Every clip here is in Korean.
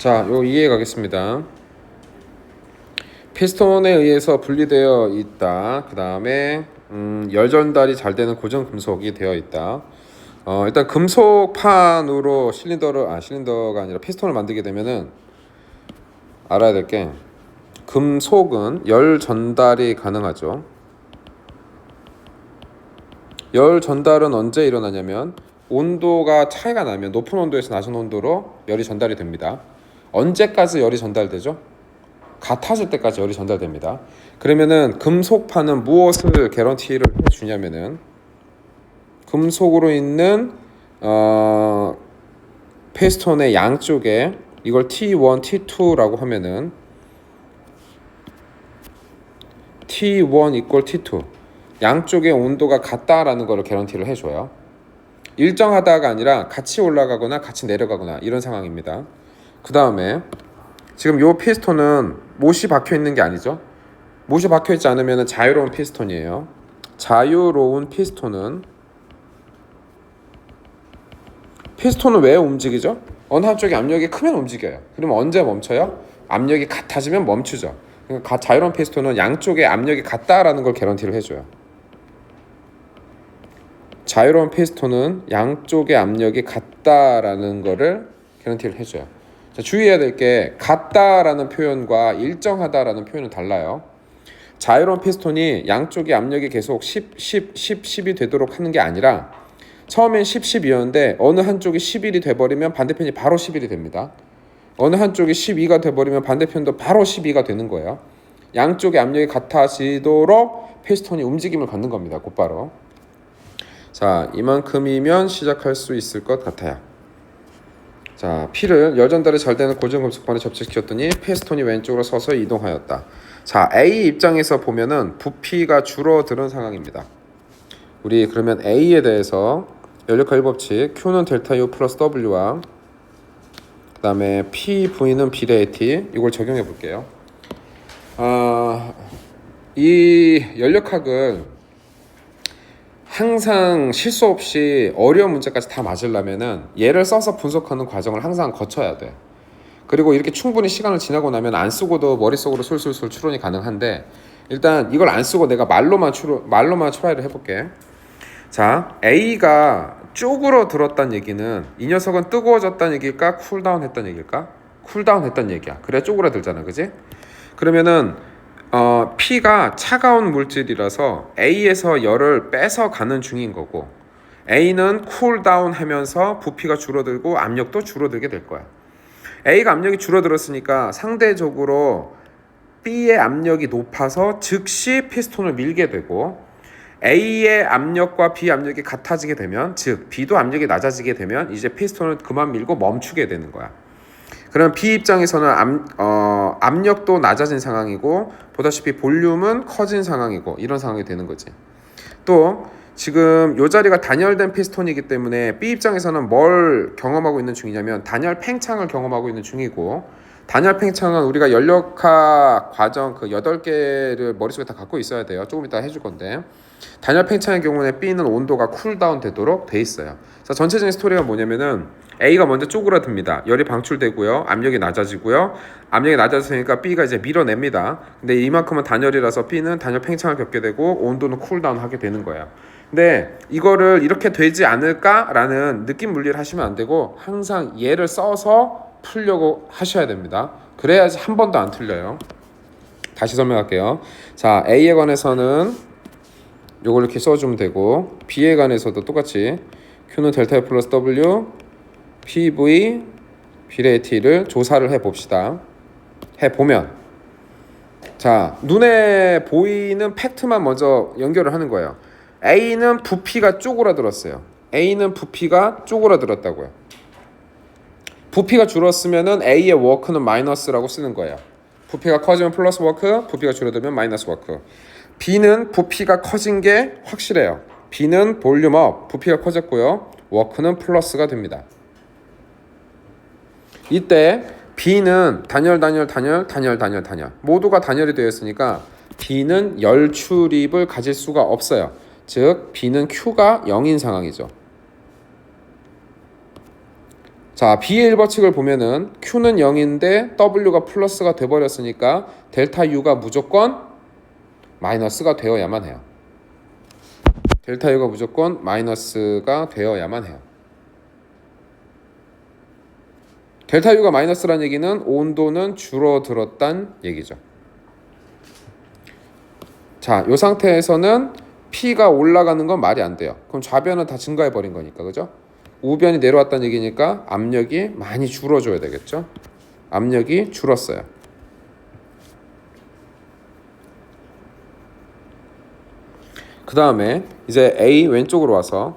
자, 요 이해 가겠습니다. 피스톤에 의해서 분리되어 있다. 그 다음에 열 전달이 잘 되는 고정 금속이 되어 있다. 일단 금속판으로 실린더가 아니라 피스톤을 만들게 되면은 알아야 될 게, 금속은 열 전달이 가능하죠. 열 전달은 언제 일어나냐면 온도가 차이가 나면, 높은 온도에서 낮은 온도로 열이 전달이 됩니다. 언제까지 열이 전달되죠? 같아질 때까지 열이 전달됩니다. 그러면은 금속판은 무엇을 개런티를 해주냐면은, 금속으로 있는 피스톤의 양쪽에 이걸 T1, T2라고 하면은 T1 equal T2, 양쪽의 온도가 같다라는 거를 개런티를 해줘요. 일정하다가 아니라 같이 올라가거나 같이 내려가거나 이런 상황입니다. 그 다음에 지금 요 피스톤은 못이 박혀 있는 게 아니죠. 못이 박혀 있지 않으면 자유로운 피스톤이에요. 자유로운 피스톤은 왜 움직이죠? 어느 한쪽이 압력이 크면 움직여요. 그러면 언제 멈춰요? 압력이 같아지면 멈추죠. 그러니까 자유로운 피스톤은 양쪽의 압력이 같다라는 걸 개런티를 해줘요. 자유로운 피스톤은 양쪽의 압력이 같다라는 거를 개런티를 해줘요. 자, 주의해야 될 게, 같다라는 표현과 일정하다라는 표현은 달라요. 자유로운 피스톤이 양쪽의 압력이 계속 10이 되도록 하는 게 아니라, 처음엔 10이었는데 어느 한쪽이 11이 돼버리면 반대편이 바로 11이 됩니다. 어느 한쪽이 12가 돼버리면 반대편도 바로 12가 되는 거예요. 양쪽의 압력이 같아지도록 피스톤이 움직임을 갖는 겁니다. 곧바로. 자, 이만큼이면 시작할 수 있을 것 같아요. 자, P를 열 전달이 잘 되는 고정 금속판에 접촉시켰더니 피스톤이 왼쪽으로 서서 이동하였다. 자, A 입장에서 보면은 부피가 줄어드는 상황입니다. 우리 그러면 A에 대해서 연력화 1법칙, Q는 델타 U 플러스 W와 그 다음에 PV는 비례 T, 이걸 적용해 볼게요. 이 연력학을 항상 실수 없이 어려운 문제까지 다 맞으려면은 얘를 써서 분석하는 과정을 항상 거쳐야 돼. 그리고 이렇게 충분히 시간을 지나고 나면 안 쓰고도 머릿속으로 술술술 추론이 가능한데, 일단 이걸 안 쓰고 내가 말로만 트라이를 해볼게. 자, A가 쪼그러들었다는 얘기는 이 녀석은 뜨거워졌다는 얘기일까? 쿨다운 했다는 얘기일까? 쿨다운 했다는 얘기야. 그래야 쪼그러들잖아, 그지? 그러면은 P가 차가운 물질이라서 A에서 열을 뺏어 가는 중인 거고, A는 쿨다운 하면서 부피가 줄어들고 압력도 줄어들게 될 거야. A가 압력이 줄어들었으니까 상대적으로 B의 압력이 높아서 즉시 피스톤을 밀게 되고, A의 압력과 B 압력이 같아지게 되면, 즉 B도 압력이 낮아지게 되면 이제 피스톤을 그만 밀고 멈추게 되는 거야. 그럼 B 입장에서는 압력도 낮아진 상황이고, 보다시피 볼륨은 커진 상황이고, 이런 상황이 되는 거지. 또 지금 이 자리가 단열된 피스톤이기 때문에 B 입장에서는 뭘 경험하고 있는 중이냐면 단열 팽창을 경험하고 있는 중이고, 단열 팽창은 우리가 연력화 과정 그 8개를 머릿속에 다 갖고 있어야 돼요. 조금 이따 해줄 건데, 단열 팽창의 경우에 B는 온도가 쿨다운 되도록 돼 있어요. 자, 전체적인 스토리가 뭐냐면은 A가 먼저 쪼그라듭니다. 열이 방출되고요, 압력이 낮아지고요. 압력이 낮아지니까 B가 이제 밀어냅니다. 근데 이만큼은 단열이라서 B는 단열 팽창을 겪게 되고 온도는 쿨다운 하게 되는 거예요. 근데 이거를 이렇게 되지 않을까라는 느낌 물리를 하시면 안 되고, 항상 얘를 써서 풀려고 하셔야 됩니다. 그래야지 한 번도 안 틀려요. 다시 설명할게요. 자, A에 관해서는 요걸 이렇게 써주면 되고, B에 관해서도 똑같이 Q는 델타 U 플러스 W, PV, 비례 T를 조사를 해봅시다. 해보면, 자, 눈에 보이는 팩트만 먼저 연결을 하는 거예요. A는 부피가 쪼그라들었어요. A는 부피가 쪼그라들었다고요. 부피가 줄었으면은 A의 워크는 마이너스라고 쓰는 거예요. 부피가 커지면 플러스 워크, 부피가 줄어들면 마이너스 워크. B는 부피가 커진 게 확실해요. B는 볼륨 업, 부피가 커졌고요, 워크는 플러스가 됩니다. 이때 B는 단열 모두가 단열이 되어 있으니까 B는 열 출입을 가질 수가 없어요. 즉 B는 Q가 0인 상황이죠. 자, B의 1법칙을 보면은 Q는 0인데 W가 플러스가 돼버렸으니까 델타 U가 무조건 마이너스가 되어야만 해요. 델타 U가 무조건 마이너스가 되어야만 해요. 델타 U가 마이너스란 얘기는 온도는 줄어들었단 얘기죠. 자, 이 상태에서는 P가 올라가는 건 말이 안 돼요. 그럼 좌변은 다 증가해 버린 거니까, 그죠? 우변이 내려왔다는 얘기니까 압력이 많이 줄어줘야 되겠죠? 압력이 줄었어요. 그 다음에 이제 A 왼쪽으로 와서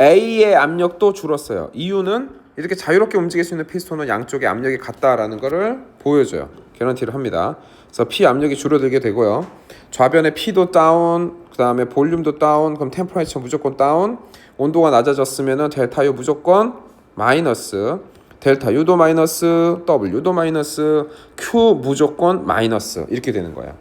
A의 압력도 줄었어요. 이유는 이렇게 자유롭게 움직일 수 있는 피스톤은 양쪽에 압력이 같다라는 것을 보여줘요. 개런티를 합니다. 그래서 P 압력이 줄어들게 되고요. 좌변의 P도 다운, 그 다음에 볼륨도 다운, 그럼 템퍼레처 무조건 다운, 온도가 낮아졌으면 델타 U 무조건 마이너스, 델타 U도 마이너스, W도 마이너스, Q 무조건 마이너스 이렇게 되는 거예요.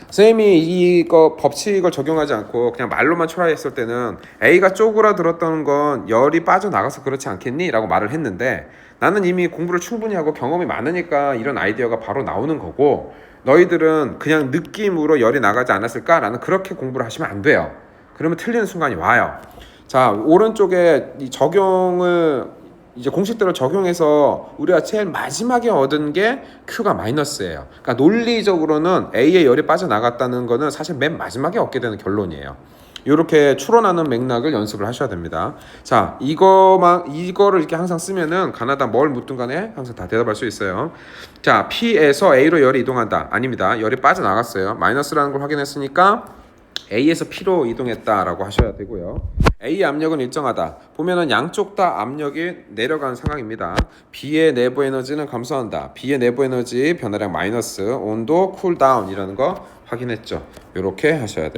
선생님이 이거 법칙을 적용하지 않고 그냥 말로만 트라이했을 때는 A가 쪼그라들었다는 건 열이 빠져나가서 그렇지 않겠니? 라고 말을 했는데 나는 이미 공부를 충분히 하고 경험이 많으니까 이런 아이디어가 바로 나오는 거고 너희들은 그냥 느낌으로 열이 나가지 않았을까? 라는 그렇게 공부를 하시면 안 돼요. 그러면 틀리는 순간이 와요. 자, 오른쪽에 이 적용을 이제 공식대로 적용해서 우리가 제일 마지막에 얻은 게 Q가 마이너스예요. 그러니까 논리적으로는 A의 열이 빠져나갔다는 거는 사실 맨 마지막에 얻게 되는 결론이에요. 이렇게 추론하는 맥락을 연습을 하셔야 됩니다. 자, 이거를 이렇게 항상 쓰면은 가나다 뭘 묻든 간에 항상 다 대답할 수 있어요. 자, P에서 A로 열이 이동한다. 아닙니다. 열이 빠져나갔어요. 마이너스라는 걸 확인했으니까 A에서 P로 이동했다라고 하셔야 되고요. A 압력은 일정하다. 보면은 양쪽 다 압력이 내려간 상황입니다. B의 내부 에너지는 감소한다. B의 내부 에너지 변화량 마이너스, 온도 쿨다운이라는 거 확인했죠. 이렇게 하셔야 돼요.